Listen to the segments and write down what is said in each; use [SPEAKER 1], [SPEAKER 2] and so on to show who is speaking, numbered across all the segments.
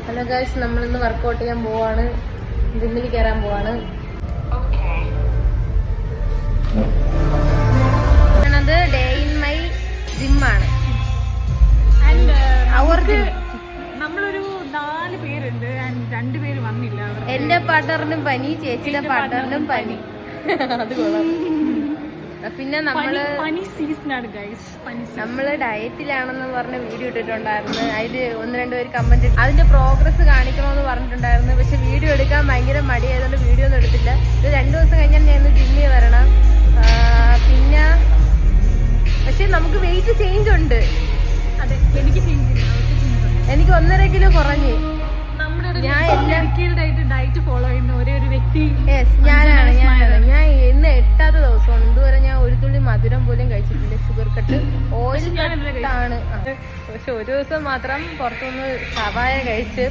[SPEAKER 1] Hello guys, നമ്മളിന്ന് workout ചെയ്യാൻ പോവാണ്. ജിമ്മിൽ കയറാൻ പോവാണ്. അത് ഡേ ഇൻ മൈ ജിമ്മാണ്.
[SPEAKER 2] നമ്മളൊരു 4 പേരുണ്ട്. 2 പേര് വന്നില്ല.
[SPEAKER 1] എന്റെ പാർട്ണറിനും പനി, ചേച്ചിയുടെ പാർട്ണറിനും പനി. അത് കൊള്ളാം. പിന്നെ നമ്മള് ഡയറ്റിലാണെന്ന് പറഞ്ഞ വീഡിയോ ഇട്ടിട്ടുണ്ടായിരുന്നു. അതില് 1-2 പേര് കമന്റ്, അതിന്റെ പ്രോഗ്രസ് കാണിക്കണമെന്ന് പറഞ്ഞിട്ടുണ്ടായിരുന്നു. പക്ഷെ വീഡിയോ എടുക്കാൻ ഭയങ്കര മടിയായതുകൊണ്ട് വീഡിയോ ഒന്നും എടുത്തില്ല. ഇത് 2 ദിവസം കഴിഞ്ഞാൽ ഞാൻ ഇന്ന് ജിമ്മിൽ വരണം. പിന്നെ പക്ഷെ നമുക്ക് വെയിറ്റ് ചേഞ്ച് ഉണ്ട്.
[SPEAKER 2] അതെ, എനിക്ക്
[SPEAKER 1] 1.5 കിലോ കുറഞ്ഞ്.
[SPEAKER 2] ഞാൻ ഡയറ്റ് ഫോളോ ചെയ്യുന്ന ഒരേ ഒരു വ്യക്തി
[SPEAKER 1] ഞാനാണ്. ഞാൻ ഇന്ന് 8ാമത്തെ ദിവസമാണ്. ഇതുവരെ ഞാൻ ഒരു തുള്ളി മധുരം പോലും കഴിച്ചിട്ടില്ല. ഷുഗർ കട്ട്, ഓയിൽ കട്ടാണ്. പക്ഷെ ഒരു ദിവസം മാത്രം പുറത്തുനിന്ന് സവായ കഴിച്ച്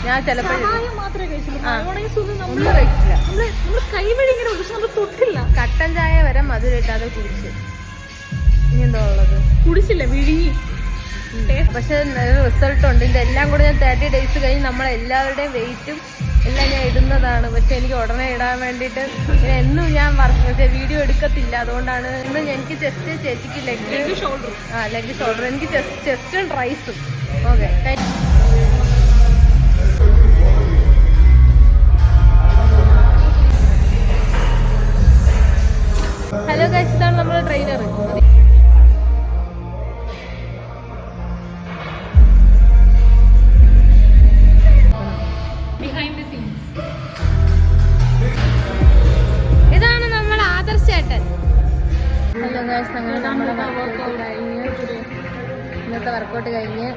[SPEAKER 1] ഞാൻ ചിലപ്പോൾ ഒന്നും കഴിച്ചില്ല. കട്ടൻ ചായ വരെ മധുരം ഇട്ടാതെ കുടിച്ച്. ഇനി എന്താ ഉള്ളത്?
[SPEAKER 2] കുടിച്ചില്ല, വിഴുങ്ങി.
[SPEAKER 1] പക്ഷെ റിസൾട്ട് ഉണ്ട്. ഇതെല്ലാം കൂടെ ഞാൻ 30 ഡേയ്സ് കഴിഞ്ഞ് നമ്മളെല്ലാവരുടെയും വെയിറ്റും എല്ലാം ഞാൻ ഇടുന്നതാണ്. പക്ഷെ എനിക്ക് ഉടനെ ഇടാൻ വേണ്ടിയിട്ട് എന്നും ഞാൻ വീഡിയോ എടുക്കത്തില്ല. അതുകൊണ്ടാണ് ഇന്ന് എനിക്ക് ചെസ്റ്റ്, ചേച്ചിക്ക് ലെഗ് ഷോൾഡർ, എനിക്ക് ചെസ്റ്റും ട്രൈസും. ഓക്കെ, ഹലോ ഗൈസ്, ഇതാണ് നമ്മുടെ ട്രെയിനർ. ഇതാണ് നമ്മുടെ ആദർശ് ചേട്ടൻ. ഹലോ ഗൈസ്, അങ്ങനെ നമ്മുടെ വർക്കൗട്ട് കഴിഞ്ഞ്, ഇന്നത്തെ വർക്കൗട്ട് കഴിഞ്ഞ്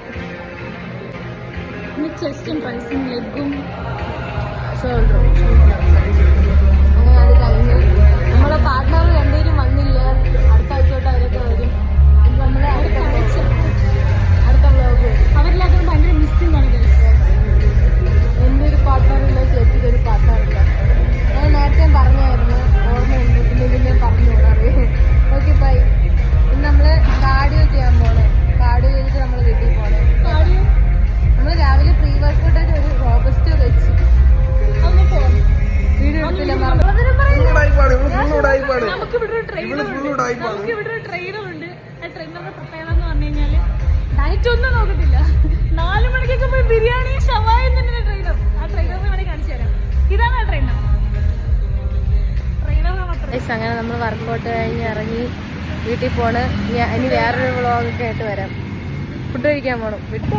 [SPEAKER 2] ചെസ്റ്റും ട്രൈസും ലെഗും
[SPEAKER 1] ഷോൾഡറും അങ്ങനെ അത് കഴിഞ്ഞു. നമ്മളെ പാർട്ട്ണർ 2 പേരും വന്നില്ല. അടുത്ത ആഴ്ച അവരൊക്കെ വരും. നമ്മളെ അടുത്ത വ്ലോഗ്
[SPEAKER 2] അവരില്ലാത്തത് ഭയങ്കര മിസ്സിംഗ് ആണ്.
[SPEAKER 1] എൻ്റെ ഒരു പാർട്ട്ണറില്ല, ചേച്ചിക്ക് ഒരു പാർട്ട്ണറില്ല. ഞാൻ നേരത്തെ പറഞ്ഞായിരുന്നു, ഓർമ്മയുണ്ട്. പിന്നെ പറഞ്ഞു അറിയാം. Okay, bye. ഇന്ന് നമ്മള് കാർഡിയോ ചെയ്യാൻ പോണേ. കാർഡിയോ ചെയ്തിട്ട് നമ്മൾ വീട്ടിൽ പോണേ. നമ്മൾ രാവിലെ പ്രീ വർക്കൗട്ട് ആയിട്ട് ഒരു റോബസ്റ്റോ വെച്ച് വീഡിയോ എടുത്തില്ല.
[SPEAKER 2] നമുക്ക് ഇവിടെ ഒരു ട്രെയിനർ ഉണ്ട്. ആ ട്രെയിനറുടെ പ്രത്യേകത എന്ന് പറഞ്ഞു കഴിഞ്ഞാല് ഡയറ്റ് ഒന്നും നോക്കത്തില്ല. 4 മണിക്കൊക്കെ പോയി ബിരിയാണി ഷവായ തന്നെ ട്രെയിനർ. ആ ട്രെയിനറിനെ വേണമെങ്കിൽ കാണിച്ചു തരാം. ഇതാണ് ആ ട്രെയിനർ.
[SPEAKER 1] അങ്ങനെ നമ്മൾ വർക്കൗട്ട് കഴിഞ്ഞ് ഇറങ്ങി വീട്ടിൽ പോണ്. ഇനി വേറൊരു വ്ളോഗൊക്കെ ആയിട്ട് വരാം. ഫുഡ് കഴിക്കാൻ പോണം. വീട്ടിൽ